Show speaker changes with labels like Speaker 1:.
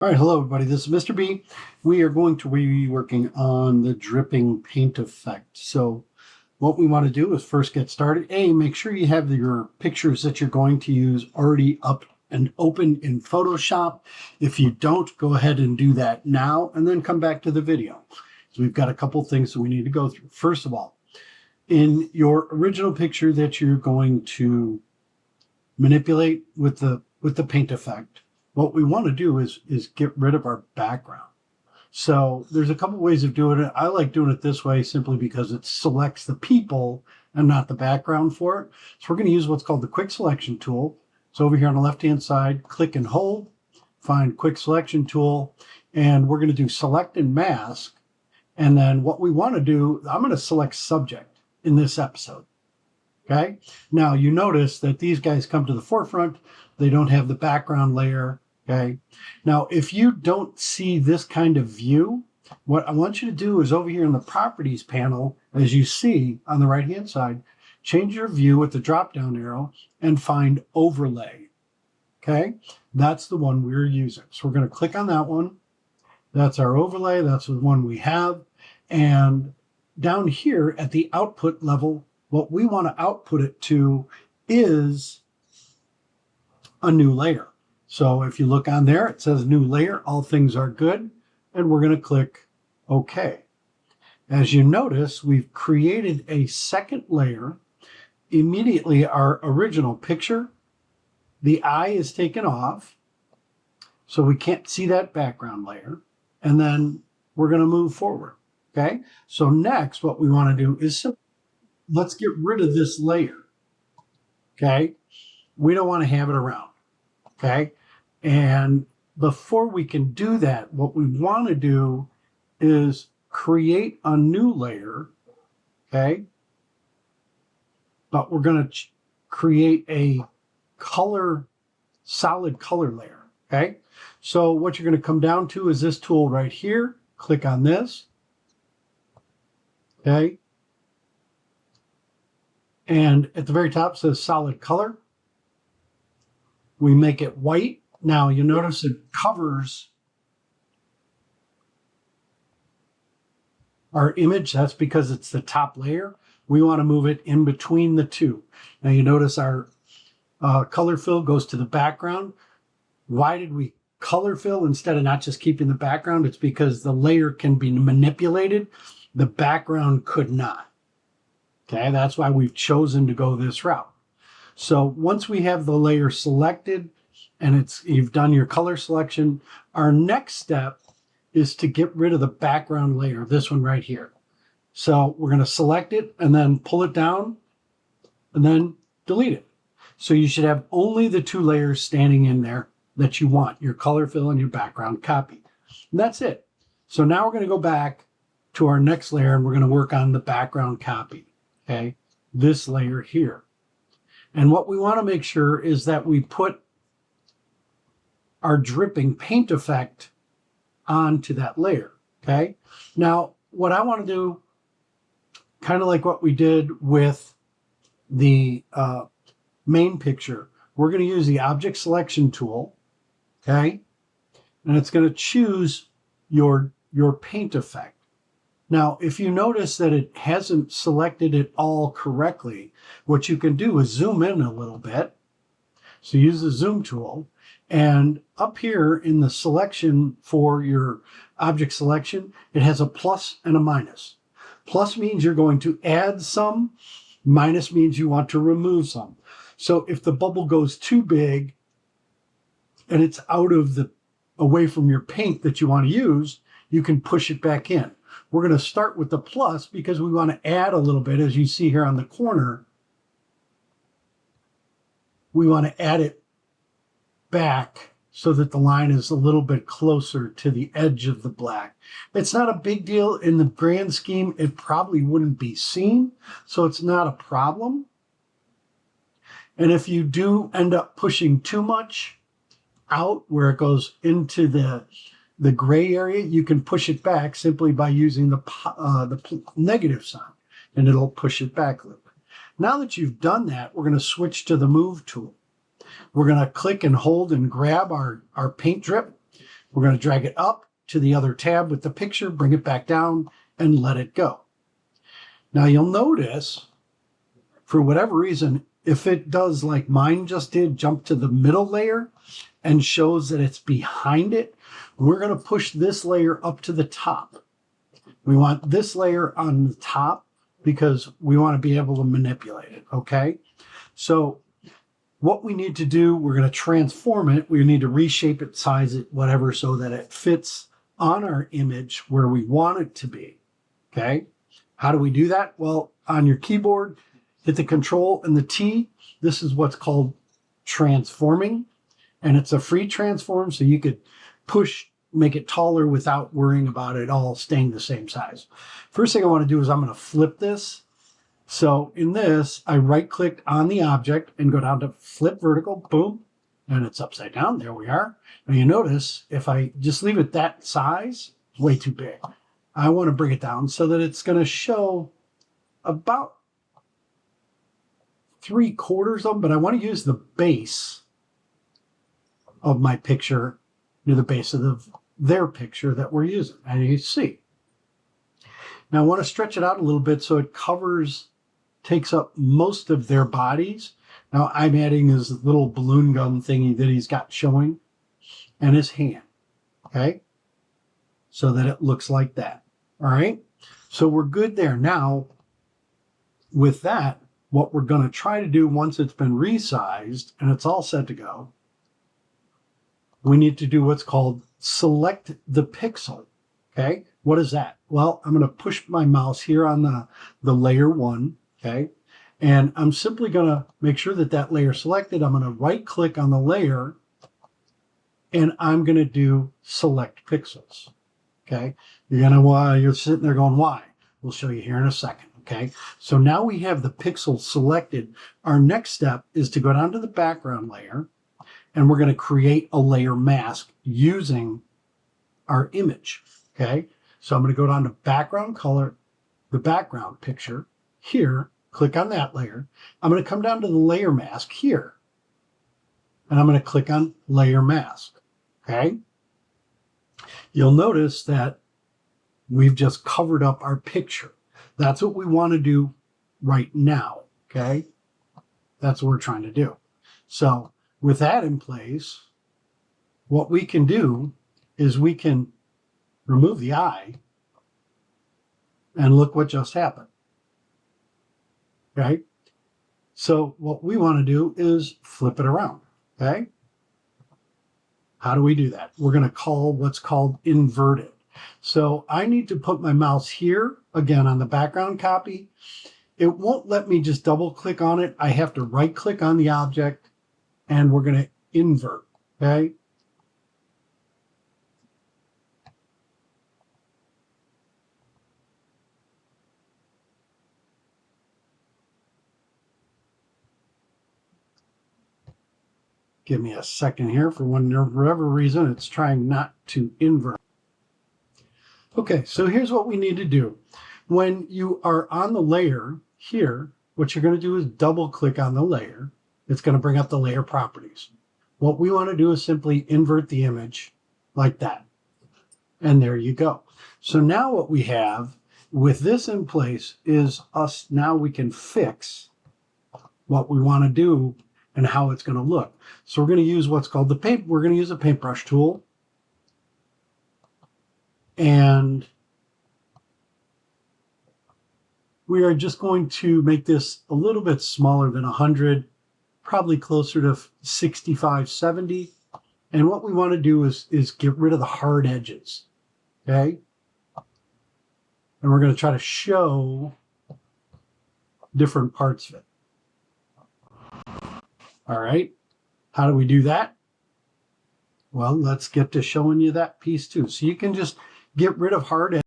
Speaker 1: All right, hello everybody. This is Mr. B. We are going to be working on the dripping paint effect. So what we want to do is first get started. Make sure you have your pictures that you're going to use already up and open in Photoshop. If you don't, go ahead and do that now and then come back to the video. So we've got a couple things that we need to go through. First of all, in your original picture that you're going to manipulate with the paint effect, what we want to do is get rid of our background. So there's a couple ways of doing it. I like doing it this way simply because it selects the people and not the background for it. So we're going to use what's called the quick selection tool. So over here on the left-hand side, click and hold, find quick selection tool, and we're going to do select and mask. And then what we want to do, I'm going to select subject in this episode. Okay. Now you notice that these guys come to the forefront. They don't have the background layer. Okay. Now, if you don't see this kind of view, what I want you to do is over here in the properties panel, as you see on the right-hand side, change your view with the drop-down arrow and find overlay. Okay. That's the one we're using. So we're going to click on that one. That's our overlay. That's the one we have. And down here at the output level, what we want to output it to is a new layer. So if you look on there, it says new layer, all things are good, and we're going to click OK. As you notice, we've created a second layer. Immediately, our original picture, the eye is taken off, so we can't see that background layer, and then we're going to move forward. Okay, so next, what we want to do is let's get rid of this layer. Okay, we don't want to have it around. Okay, and before we can do that, what we want to do is create a new layer. Okay, but we're going to create a solid color layer. Okay, so what you're going to come down to is this tool right here. Click on this. Okay. And at the very top says solid color. We make it white. Now you notice it covers our image. That's because it's the top layer. We want to move it in between the two. Now you notice our color fill goes to the background. Why did we color fill instead of not just keeping the background? It's because the layer can be manipulated. The background could not. Okay, that's why we've chosen to go this route. So once we have the layer selected and you've done your color selection, our next step is to get rid of the background layer, this one right here. So we're going to select it and then pull it down and then delete it. So you should have only the two layers standing in there that you want, your color fill and your background copy. And that's it. So now we're going to go back to our next layer and we're going to work on the background copy. Okay, this layer here. And what we want to make sure is that we put our dripping paint effect onto that layer. Okay, now what I want to do, kind of like what we did with the main picture, we're going to use the object selection tool. Okay, and it's going to choose your paint effect. Now, if you notice that it hasn't selected it all correctly, what you can do is zoom in a little bit. So use the zoom tool, and up here in the selection for your object selection, it has a plus and a minus. Plus means you're going to add some, minus means you want to remove some. So if the bubble goes too big and it's away from your paint that you want to use, you can push it back in. We're going to start with the plus because we want to add a little bit. As you see here on the corner, we want to add it back so that the line is a little bit closer to the edge of the black. It's not a big deal in the grand scheme. It probably wouldn't be seen, so it's not a problem. And if you do end up pushing too much out where it goes into the gray area, you can push it back simply by using the negative sign, and it'll push it back a little bit. Now that you've done that, we're going to switch to the move tool. We're going to click and hold and grab our paint drip. We're going to drag it up to the other tab with the picture, bring it back down, and let it go. Now you'll notice, for whatever reason, if it does like mine just did, jump to the middle layer and shows that it's behind it, we're going to push this layer up to the top. We want this layer on the top because we want to be able to manipulate it, okay? So what we need to do, we're going to transform it. We need to reshape it, size it, whatever, so that it fits on our image where we want it to be, okay? How do we do that? Well, on your keyboard, hit the Control and the T. This is what's called transforming, and it's a free transform, so you could push, make it taller without worrying about it all staying the same size. First thing I want to do is I'm going to flip this. So in this, I right-clicked on the object and go down to flip vertical, boom, and it's upside down. There we are. Now you notice if I just leave it that size, it's way too big. I want to bring it down so that it's going to show about 3/4 of them, but I want to use the base of my picture near the base of their picture that we're using. And you see. Now I want to stretch it out a little bit so it takes up most of their bodies. Now I'm adding his little balloon gun thingy that he's got showing and his hand, okay? So that it looks like that, all right? So we're good there. Now, with that, what we're going to try to do once it's been resized and it's all set to go, we need to do what's called select the pixel, okay? What is that? Well, I'm going to push my mouse here on the layer 1, okay? And I'm simply going to make sure that that layer is selected. I'm going to right-click on the layer, and I'm going to do select pixels, okay? You're sitting there going, why? We'll show you here in a second, okay? So now we have the pixel selected. Our next step is to go down to the background layer, and we're going to create a layer mask using our image, okay? So I'm going to go down to background color, the background picture here, click on that layer. I'm going to come down to the layer mask here, and I'm going to click on layer mask, okay? You'll notice that we've just covered up our picture. That's what we want to do right now, okay? That's what we're trying to do. So with that in place, what we can do is we can remove the eye and look what just happened. Okay? So what we want to do is flip it around. Okay? How do we do that? We're going to call what's called inverted. So I need to put my mouse here, again, on the background copy. It won't let me just double click on it. I have to right click on the object, and we're going to invert. Okay? Give me a second here. For whatever reason, it's trying not to invert. Okay, so here's what we need to do. When you are on the layer here, what you're going to do is double click on the layer. It's going to bring up the layer properties. What we want to do is simply invert the image like that. And there you go. So now what we have with this in place is now we can fix what we want to do and how it's going to look. So we're going to use what's called we're going to use a paintbrush tool. And we are just going to make this a little bit smaller than 100, probably closer to 65, 70. And what we want to do is get rid of the hard edges, okay? And we're going to try to show different parts of it. All right, how do we do that? Well, let's get to showing you that piece too. So you can just get rid of hard edges.